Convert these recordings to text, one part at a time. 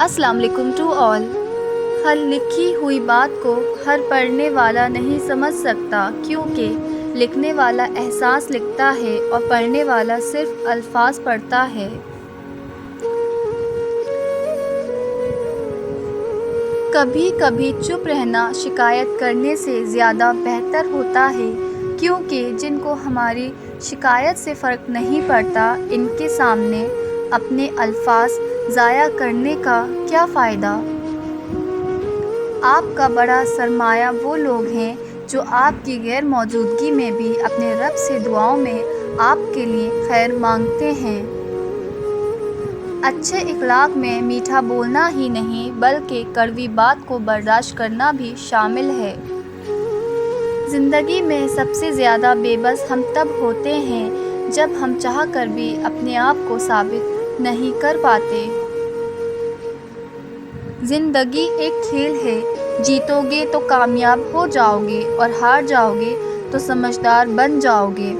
अस्सलाम वालेकुम to all. हर लिखी हुई बात को हर पढ़ने वाला नहीं समझ सकता, क्योंकि लिखने वाला एहसास लिखता है और पढ़ने वाला सिर्फ अल्फाज पढ़ता है। कभी कभी चुप रहना शिकायत करने से ज़्यादा बेहतर होता है, क्योंकि जिनको हमारी शिकायत से फ़र्क नहीं पड़ता, इनके सामने अपने अल्फाज ज़ाया करने का क्या फ़ायदा। आपका बड़ा सरमाया वो लोग हैं जो आपकी गैर मौजूदगी में भी अपने रब से दुआओं में आपके लिए खैर मांगते हैं। अच्छे इखलाक में मीठा बोलना ही नहीं, बल्कि कड़वी बात को बर्दाश्त करना भी शामिल है। ज़िंदगी में सबसे ज़्यादा बेबस हम तब होते हैं जब हम चाह कर भी अपने आप को साबित नहीं कर पाते। ज़िंदगी एक खेल है, जीतोगे तो कामयाब हो जाओगे और हार जाओगे तो समझदार बन जाओगे,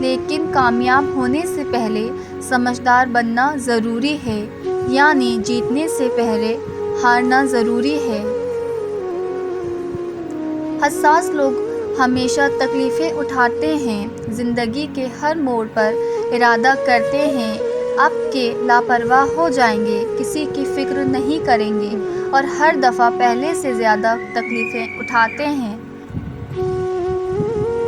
लेकिन कामयाब होने से पहले समझदार बनना ज़रूरी है, यानी जीतने से पहले हारना ज़रूरी है। हसास लोग हमेशा तकलीफ़ें उठाते हैं, ज़िंदगी के हर मोड़ पर इरादा करते हैं अब के लापरवाह हो जाएंगे, किसी की फ़िक्र नहीं करेंगे और हर दफ़ा पहले से ज़्यादा तकलीफ़ें उठाते हैं।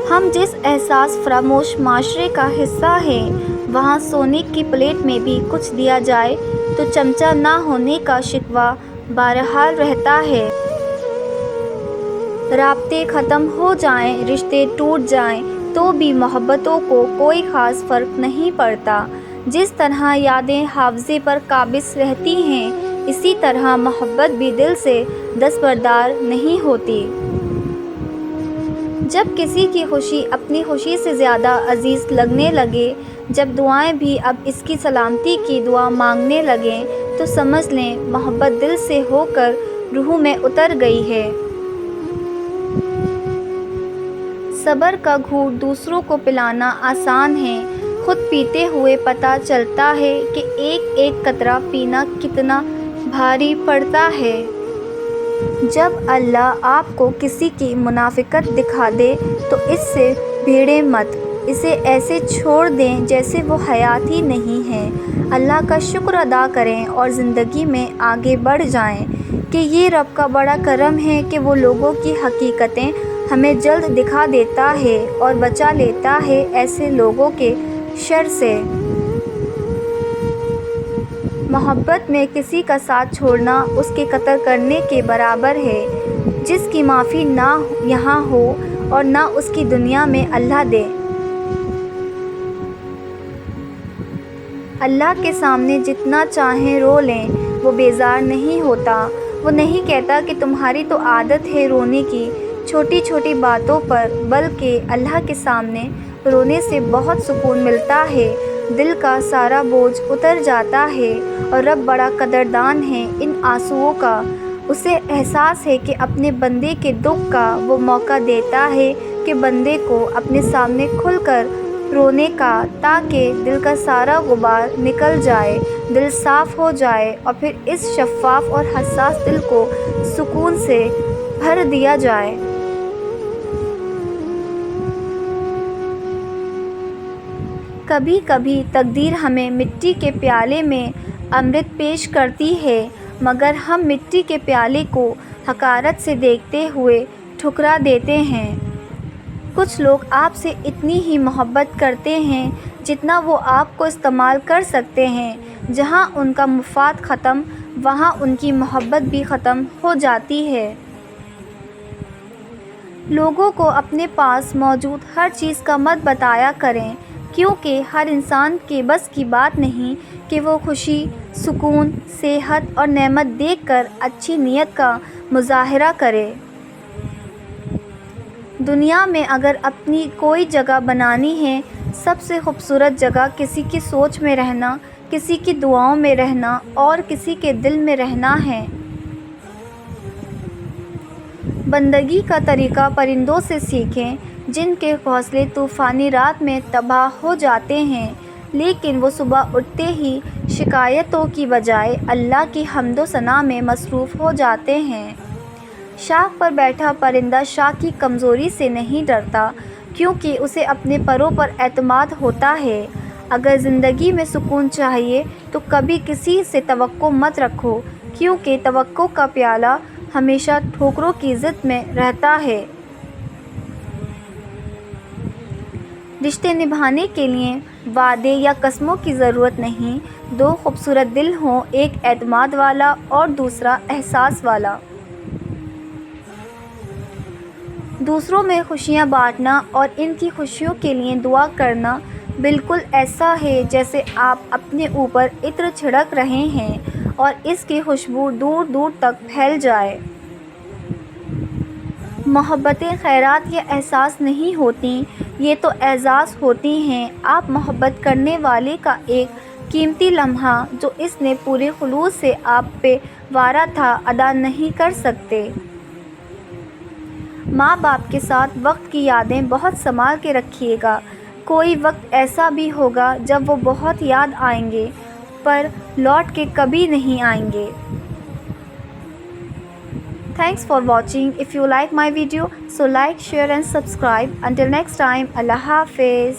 हम जिस एहसास फरामोश माशरे का हिस्सा हैं, वहाँ सोने की प्लेट में भी कुछ दिया जाए तो चमचा ना होने का शिकवा बहरहाल रहता है। राब्ते ख़त्म हो जाएं, रिश्ते टूट जाएं, तो भी मोहब्बतों को कोई ख़ास फ़र्क नहीं पड़ता। जिस तरह यादें हाफ़ज़े पर काबिज़ रहती हैं, इसी तरह मोहब्बत भी दिल से दस्तबरदार नहीं होती। जब किसी की खुशी अपनी खुशी से ज़्यादा अजीज़ लगने लगे, जब दुआएं भी अब इसकी सलामती की दुआ मांगने लगें, तो समझ लें मोहब्बत दिल से होकर रूह में उतर गई है। सब्र का घूंट दूसरों को पिलाना आसान है, खुद पीते हुए पता चलता है कि एक एक कतरा पीना कितना भारी पड़ता है। जब अल्लाह आपको किसी की मुनाफिकत दिखा दे तो इससे भिड़ें मत, इसे ऐसे छोड़ दें जैसे वो हयात ही नहीं है। अल्लाह का शुक्र अदा करें और ज़िंदगी में आगे बढ़ जाएं कि ये रब का बड़ा करम है कि वो लोगों की हकीकतें हमें जल्द दिखा देता है और बचा लेता है ऐसे लोगों के शर से। मोहब्बत में किसी का साथ छोड़ना उसके कत्ल करने के बराबर है, जिसकी माफ़ी ना यहाँ हो और ना उसकी दुनिया में अल्लाह दे। अल्लाह के सामने जितना चाहें रो लें, वो बेजार नहीं होता। वो नहीं कहता कि तुम्हारी तो आदत है रोने की छोटी छोटी बातों पर, बल्कि अल्लाह के सामने रोने से बहुत सुकून मिलता है, दिल का सारा बोझ उतर जाता है और रब बड़ा कदरदान है इन आंसुओं का। उसे एहसास है कि अपने बंदे के दुख का वो मौका देता है कि बंदे को अपने सामने खुलकर रोने का, ताकि दिल का सारा गुबार निकल जाए, दिल साफ़ हो जाए और फिर इस शफ़ाफ़ और हसास दिल को सुकून से भर दिया जाए। कभी कभी तकदीर हमें मिट्टी के प्याले में अमृत पेश करती है, मगर हम मिट्टी के प्याले को हकारत से देखते हुए ठुकरा देते हैं। कुछ लोग आपसे इतनी ही मोहब्बत करते हैं जितना वो आपको इस्तेमाल कर सकते हैं। जहाँ उनका मुफाद ख़त्म, वहाँ उनकी मोहब्बत भी ख़त्म हो जाती है। लोगों को अपने पास मौजूद हर चीज़ का मत बताया करें, क्योंकि हर इंसान के बस की बात नहीं कि वो खुशी, सुकून, सेहत और नेमत देखकर अच्छी नीयत का मुज़ाहरा करे। दुनिया में अगर अपनी कोई जगह बनानी है, सबसे खूबसूरत जगह किसी की सोच में रहना, किसी की दुआओं में रहना और किसी के दिल में रहना है। बंदगी का तरीक़ा परिंदों से सीखें, जिनके घोंसले तूफ़ानी रात में तबाह हो जाते हैं, लेकिन वो सुबह उठते ही شکایتوں کی بجائے اللہ کی حمد و ثنا میں مصروف ہو جاتے ہیں۔ شاخ پر بیٹھا پرندہ شاخ کی کمزوری سے نہیں ڈرتا، کیونکہ اسے اپنے پروں پر اعتماد ہوتا ہے۔ اگر زندگی میں سکون چاہیے تو کبھی کسی سے توقع مت رکھو، کیونکہ توقع کا پیالہ ہمیشہ ٹھوکروں کی ضد میں رہتا ہے۔ رشتے نبھانے کے لیے وعدے یا قسموں کی ضرورت نہیں۔ دو خوبصورت دل ہوں، ایک اعتماد والا اور دوسرا احساس والا۔ دوسروں میں خوشیاں بانٹنا اور ان کی خوشیوں کے لیے دعا کرنا بالکل ایسا ہے جیسے آپ اپنے اوپر عطر چھڑک رہے ہیں اور اس کی خوشبو دور دور تک پھیل جائے۔ محبتیں خیرات یا احساس نہیں ہوتیں، یہ تو اعزاز ہوتی ہیں۔ آپ محبت کرنے والے کا ایک قیمتی لمحہ جو اس نے پورے خلوص سے آپ پہ وارا تھا ادا نہیں کر سکتے۔ ماں باپ کے ساتھ وقت کی یادیں بہت سنبھال کے رکھیے گا۔ کوئی وقت ایسا بھی ہوگا جب وہ بہت یاد آئیں گے، پر لوٹ کے کبھی نہیں آئیں گے۔ Thanks for watching. If you like my video, so like, share and subscribe. Until next time, Allah Hafiz.